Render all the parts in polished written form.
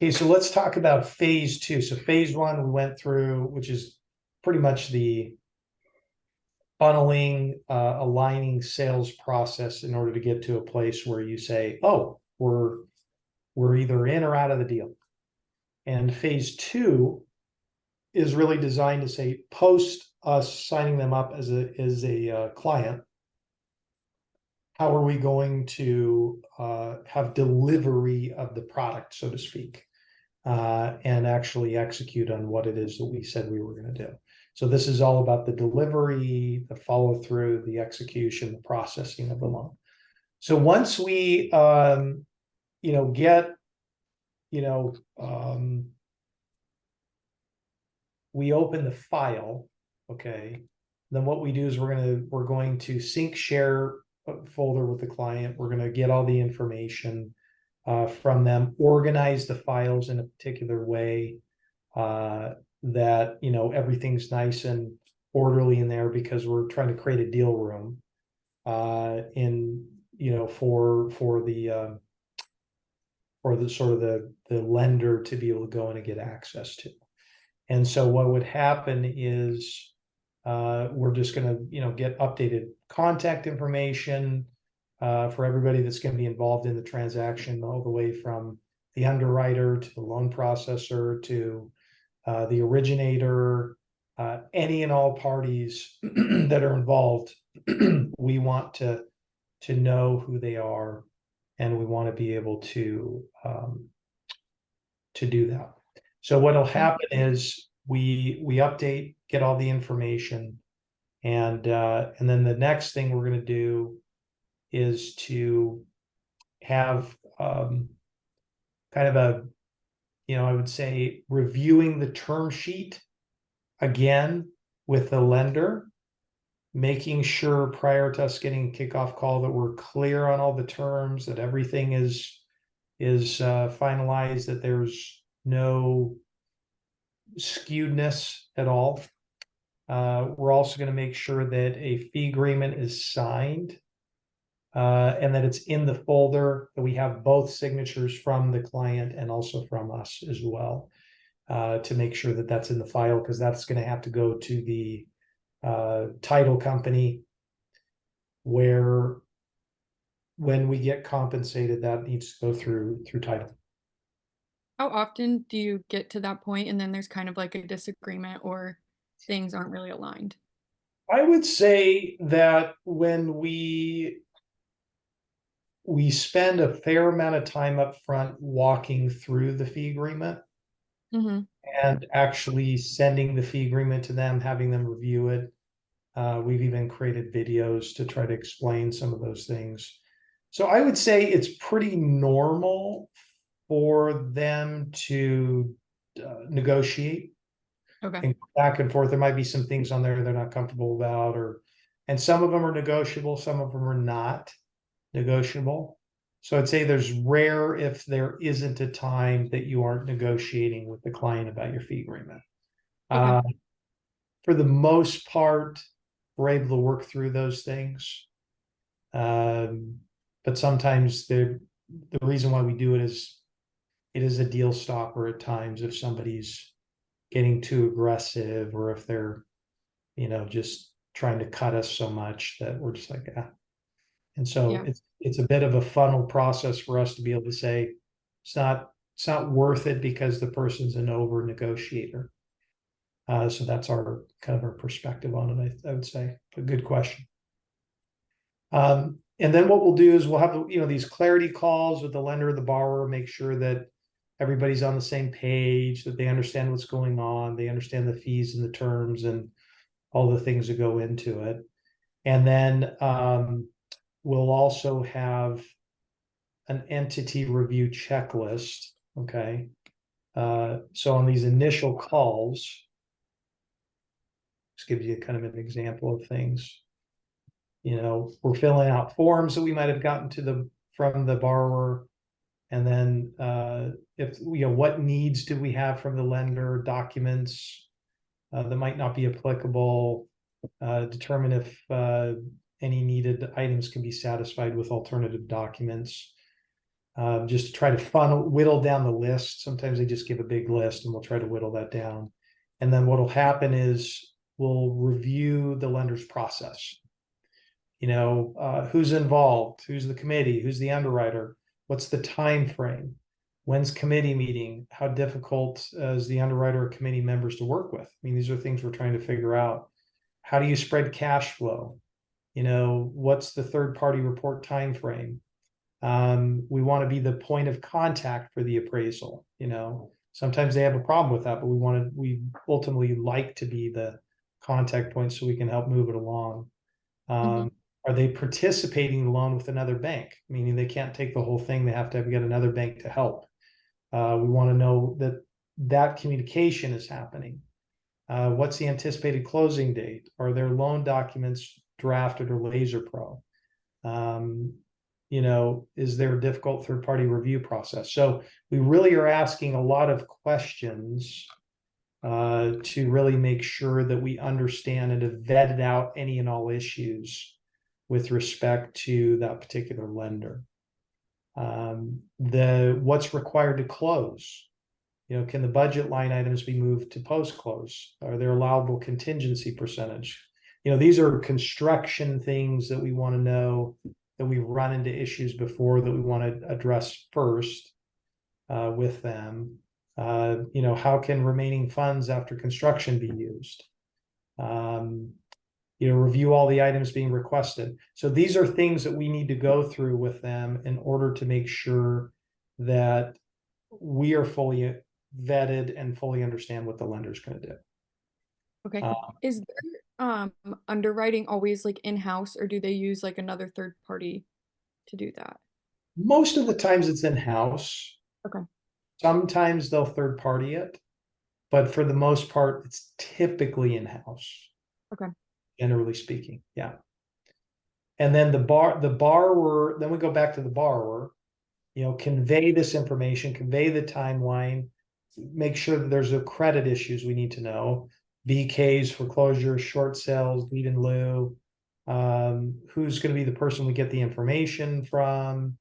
Okay, so let's talk about phase two. So phase one we went through, which is pretty much the funneling, aligning sales process in order to get to a place where you say, oh, we're either in or out of the deal. And phase two is really designed to say, post us signing them up as a client, how are we going to have delivery of the product, so to speak, and actually execute on what it is that we said we were going to do. So this is all about the delivery, the follow through, the execution, the processing of the loan. So once we, get, we open the file, okay, then what we do is we're going to sync share folder with the client. We're going to get all the information from them, organize the files in a particular way that everything's nice and orderly in there, because we're trying to create a deal room for the sort of the lender to be able to go in and get access to. And so what would happen is we're just going to get updated contact information for everybody that's going to be involved in the transaction, all the way from the underwriter to the loan processor to the originator, any and all parties that are involved. We want to know who they are, and we want to be able to do that. So what'll happen is we update, get all the information, and then the next thing we're going to do is to have kind of a, I would say, reviewing the term sheet again with the lender, making sure prior to us getting a kickoff call that we're clear on all the terms, that everything is finalized, that there's no skewedness at all. We're also going to make sure that a fee agreement is signed and that it's in the folder, that we have both signatures from the client and also from us as well, to make sure that that's in the file, because that's going to have to go to the title company, where when we get compensated, that needs to go through title. How often do you get to that point and then there's kind of like a disagreement or things aren't really aligned? I would say that when we spend a fair amount of time up front walking through the fee agreement Mm-hmm. and actually sending the fee agreement to them, having them review it. We've even created videos to try to explain some of those things. So I would say it's pretty normal for them to negotiate Okay. and go back and forth. There might be some things on there they're not comfortable about, and some of them are negotiable, some of them are not negotiable. So I'd say there's rare if there isn't a time that you aren't negotiating with the client about your fee agreement. Okay. For the most part, we're able to work through those things. But sometimes the reason why we do it is a deal stopper at times if somebody's getting too aggressive, or if they're just trying to cut us so much that we're just like, ah. And so Yeah. it's a bit of a funnel process for us to be able to say it's not worth it because the person's an over negotiator. So that's our kind of our perspective on it. I would say a good question. And then what we'll do is we'll have these clarity calls with the lender and the borrower, make sure that everybody's on the same page, that they understand what's going on, they understand the fees and the terms and all the things that go into it. And then we'll also have an entity review checklist. Okay. So on these initial calls, this gives you kind of an example of things. We're filling out forms that we might have gotten from the borrower. And then if what needs do we have from the lender, documents that might not be applicable, determine if any needed items can be satisfied with alternative documents. just to try to whittle down the list. Sometimes they just give a big list and we'll try to whittle that down. And then what'll happen is we'll review the lender's process. Who's involved, who's the committee, who's the underwriter, what's the time frame, when's committee meeting, how difficult is the underwriter or committee members to work with. I mean, these are things we're trying to figure out. How do you spread cash flow? What's the third party report time frame? We want to be the point of contact for the appraisal. Sometimes they have a problem with that, but we ultimately like to be the contact point so we can help move it along. Are they participating in the loan with another bank? Meaning they can't take the whole thing. They have to get another bank to help. We want to know that communication is happening. What's the anticipated closing date? Are their loan documents drafted or laser pro? Is there a difficult third-party review process? So we really are asking a lot of questions to really make sure that we understand and have vetted out any and all issues with respect to that particular lender. What's required to close? Can the budget line items be moved to post-close? Are there allowable contingency percentage? These are construction things that we want to know, that we've run into issues before that we want to address first with them. How can remaining funds after construction be used? Review all the items being requested. So these are things that we need to go through with them in order to make sure that we are fully vetted and fully understand what the lender's going to do. Okay. Is there underwriting always like in-house, or do they use like another third party to do that? Most of the times it's in-house. Okay. Sometimes they'll third party it, but for the most part, it's typically in-house. Okay. Generally speaking, yeah. And then the borrower, then we go back to the borrower, convey this information, convey the timeline, make sure that there's no credit issues we need to know, BKs, foreclosures, short sales, deed in lieu, who's going to be the person we get the information from,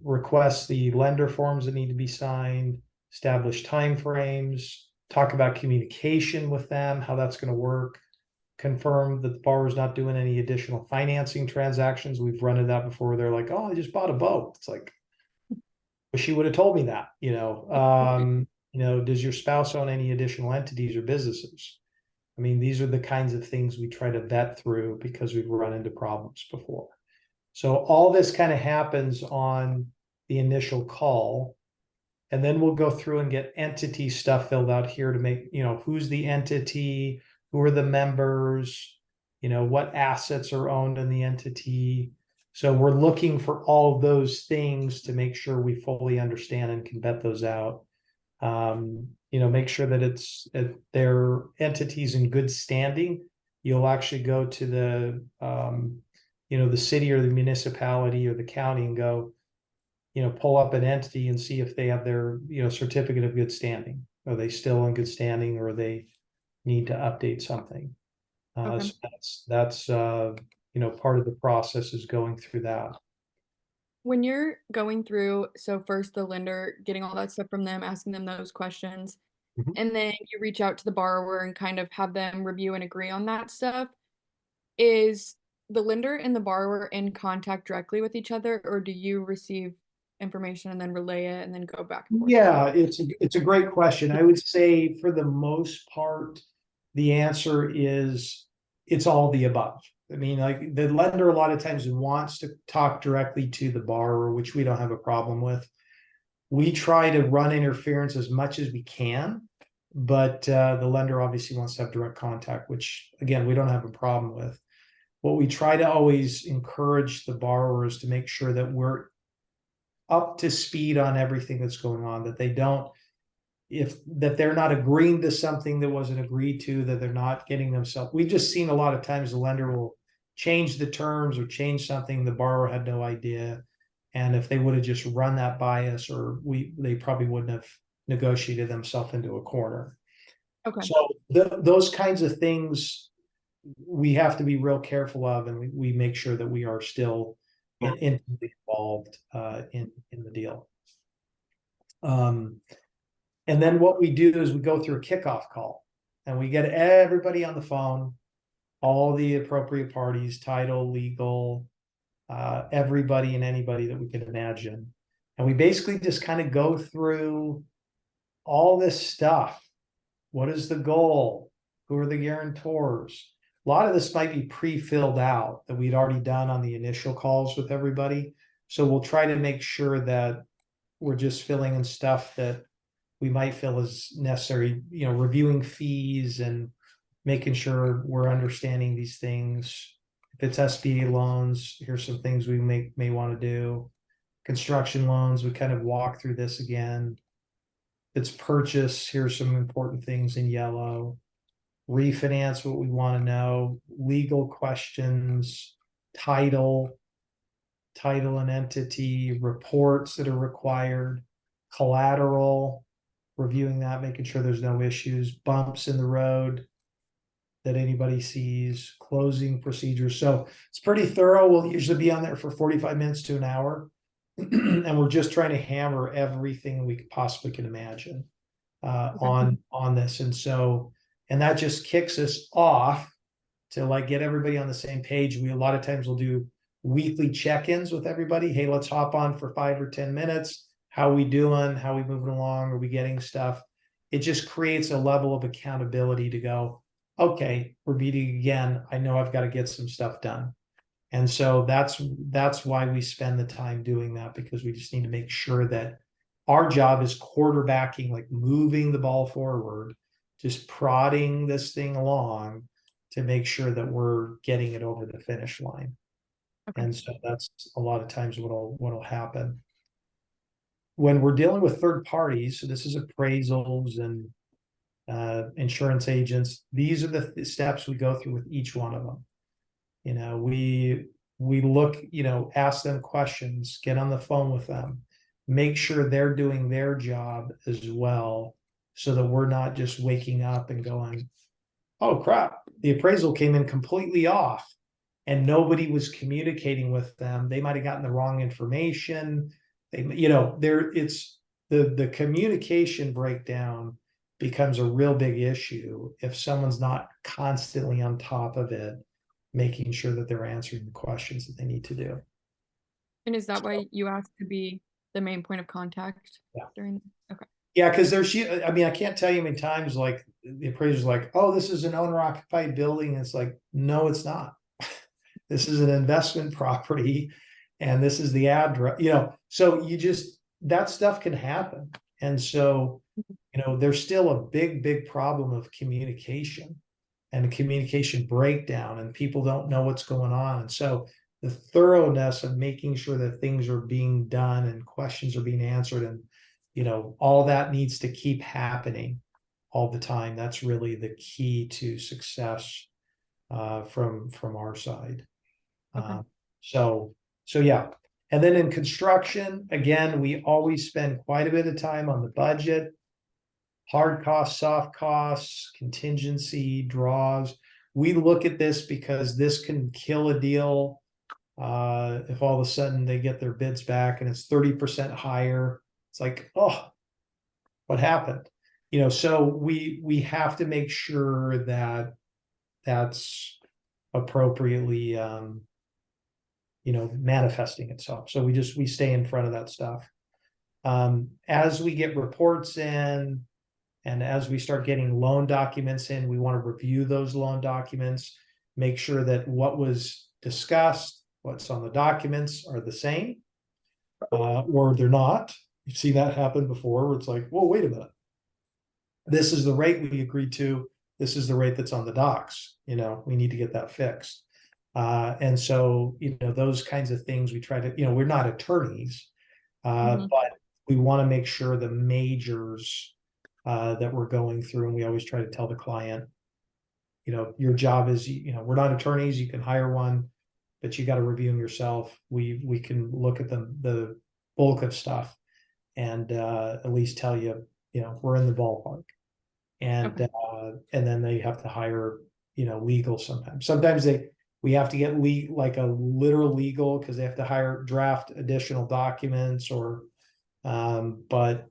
request the lender forms that need to be signed, establish timeframes, talk about communication with them, how that's going to work, confirm that the borrower's not doing any additional financing transactions. We've run into that before. They're like, oh, I just bought a boat. It's like, wish you would have told me that. Does your spouse own any additional entities or businesses? I mean, these are the kinds of things we try to vet through because we've run into problems before. So all this kind of happens on the initial call. And then we'll go through and get entity stuff filled out here to make, who's the entity, who are the members, what assets are owned in the entity. So we're looking for all of those things to make sure we fully understand and can vet those out. Make sure that their entities in good standing. You'll actually go to the city or the municipality or the county and go, pull up an entity and see if they have their, certificate of good standing. Are they still in good standing, or they need to update something? Okay. So that's part of the process is going through that. When you're going through, so first the lender, getting all that stuff from them, asking them those questions, and then you reach out to the borrower and kind of have them review and agree on that stuff. Is the lender and the borrower in contact directly with each other, or do you receive information and then relay it and then go back and forth? Yeah, it's a great question. I would say for the most part, the answer is it's all the above. I mean, like the lender a lot of times wants to talk directly to the borrower, which we don't have a problem with. We try to run interference as much as we can, but the lender obviously wants to have direct contact, which again, we don't have a problem with. What we try to always encourage the borrowers to make sure that we're up to speed on everything that's going on, that they don't, that they're not agreeing to something that wasn't agreed to, that they're not getting themselves. We've just seen a lot of times the lender will change the terms or change something the borrower had no idea. And if they would have just run that by us, or they probably wouldn't have negotiated themselves into a corner. Okay. So those kinds of things we have to be real careful of, and we make sure that we are still intimately involved in the deal. And then what we do is we go through a kickoff call, and we get everybody on the phone, all the appropriate parties, title, legal, everybody and anybody that we can imagine. And we basically just kind of go through all this stuff. What is the goal? Who are the guarantors? A lot of this might be pre-filled out that we'd already done on the initial calls with everybody. So we'll try to make sure that we're just filling in stuff that we might feel is necessary, reviewing fees and making sure we're understanding these things. If it's SBA loans, here's some things we may want to do. Construction loans, we kind of walk through this again. If it's purchase, here's some important things in yellow. Refinance, what we want to know. Legal questions, title and entity, reports that are required, collateral, reviewing that, making sure there's no issues, bumps in the road that anybody sees, closing procedures. So it's pretty thorough. We'll usually be on there for 45 minutes to an hour. And we're just trying to hammer everything we possibly can imagine on this. And that just kicks us off to like get everybody on the same page. A lot of times we'll do weekly check-ins with everybody. Hey, let's hop on for 5 or 10 minutes. How we doing? How we moving along? Are we getting stuff? It just creates a level of accountability to go, okay, we're meeting again. I know I've got to get some stuff done. And so that's why we spend the time doing that, because we just need to make sure that our job is quarterbacking, like moving the ball forward, just prodding this thing along to make sure that we're getting it over the finish line. Okay. And so that's a lot of times what'll happen. When we're dealing with third parties, so this is appraisals and insurance agents, these are the steps we go through with each one of them. We look, ask them questions, get on the phone with them, make sure they're doing their job as well, so that we're not just waking up and going, oh crap, the appraisal came in completely off and nobody was communicating with them. They might have gotten the wrong information. It's the communication breakdown becomes a real big issue if someone's not constantly on top of it, making sure that they're answering the questions that they need to do. And is that why you asked to be the main point of contact during? Okay. Yeah, because I can't tell you how many times like the appraiser's like, oh, this is an owner-occupied building. And it's like, no, it's not. This is an investment property, and this is the address, so that stuff can happen. And so, there's still a big problem of communication and a communication breakdown, and people don't know what's going on. And so the thoroughness of making sure that things are being done and questions are being answered, and all that needs to keep happening all the time. That's really the key to success from our side. Okay. So yeah. And then in construction, again, we always spend quite a bit of time on the budget, hard costs, soft costs, contingency, draws. We look at this because this can kill a deal if all of a sudden they get their bids back and it's 30% higher. It's like, oh, what happened? So we have to make sure that that's appropriately manifesting itself. So we stay in front of that stuff. As we get reports in, and as we start getting loan documents in, we want to review those loan documents, make sure that what was discussed, what's on the documents are the same, or they're not. You've seen that happen before, where it's like, well, wait a minute. This is the rate we agreed to. This is the rate that's on the docs. We need to get that fixed. And so, those kinds of things we try to, we're not attorneys, but we want to make sure the majors that we're going through, and we always try to tell the client, your job is, we're not attorneys, you can hire one, but you got to review them yourself. We can look at the bulk of stuff and at least tell you, we're in the ballpark. And and then they have to hire, legal sometimes. Sometimes We have to get like a literal legal because they have to draft additional documents or, but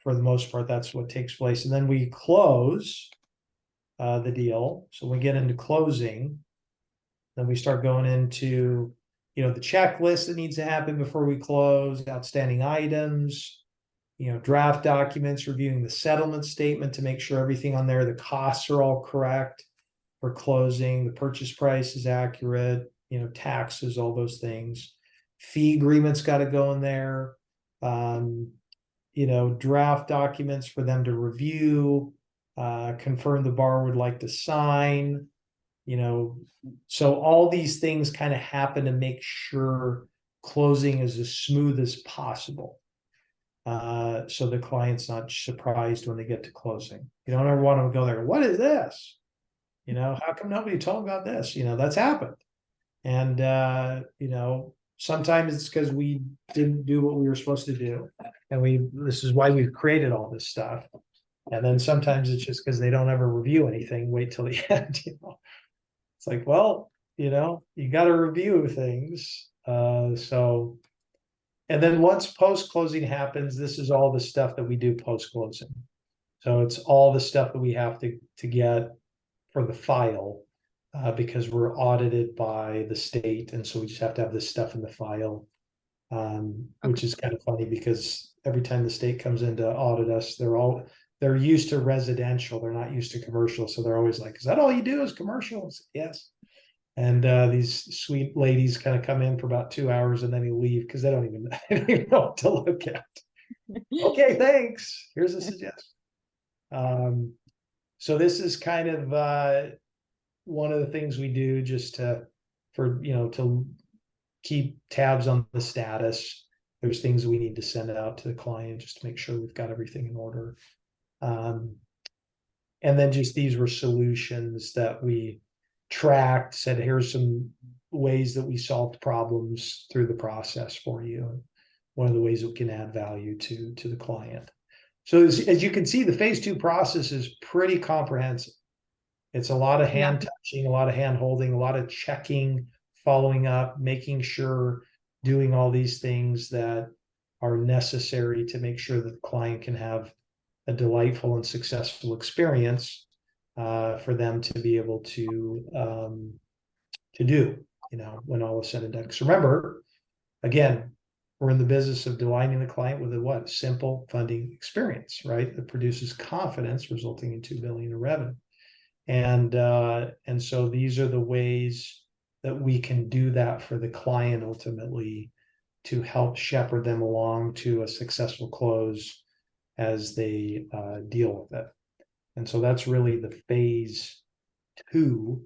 for the most part, that's what takes place. And then we close the deal. So we get into closing, then we start going into, the checklist that needs to happen before we close, outstanding items, draft documents, reviewing the settlement statement to make sure everything on there, the costs are all correct for closing, the purchase price is accurate, taxes, all those things. Fee agreements got to go in there. Draft documents for them to review, confirm the borrower would like to sign, so all these things kind of happen to make sure closing is as smooth as possible. So the client's not surprised when they get to closing. You don't ever want to go there, what is this? How come nobody told me about this? That's happened. And, sometimes it's because we didn't do what we were supposed to do. And this is why we've created all this stuff. And then sometimes it's just because they don't ever review anything, wait till the end, It's like, well, you got to review things. So, and then once post-closing happens, this is all the stuff that we do post-closing. So it's all the stuff that we have to get for the file, because we're audited by the state. And so we just have to have this stuff in the file, which is kind of funny because every time the state comes in to audit us, they're used to residential. They're not used to commercial. So they're always like, is that all you do is commercials? Yes. And these sweet ladies kind of come in for about 2 hours and then they leave because they don't even know what to look at. Okay, thanks. Here's a suggestion. So this is kind of one of the things we do just to keep tabs on the status. There's things we need to send out to the client just to make sure we've got everything in order. And then just these were solutions that we tracked, said, here's some ways that we solved problems through the process for you. And one of the ways that we can add value to the client. So as you can see, the phase 2 process is pretty comprehensive. It's a lot of hand touching, a lot of hand holding, a lot of checking, following up, making sure, doing all these things that are necessary to make sure that the client can have a delightful and successful experience for them to be able to do, when all is said and done. Because remember, again, we're in the business of delighting the client with a simple funding experience, right? That produces confidence, resulting in $2 billion in revenue. And so these are the ways that we can do that for the client ultimately to help shepherd them along to a successful close as they deal with it. And so that's really the phase 2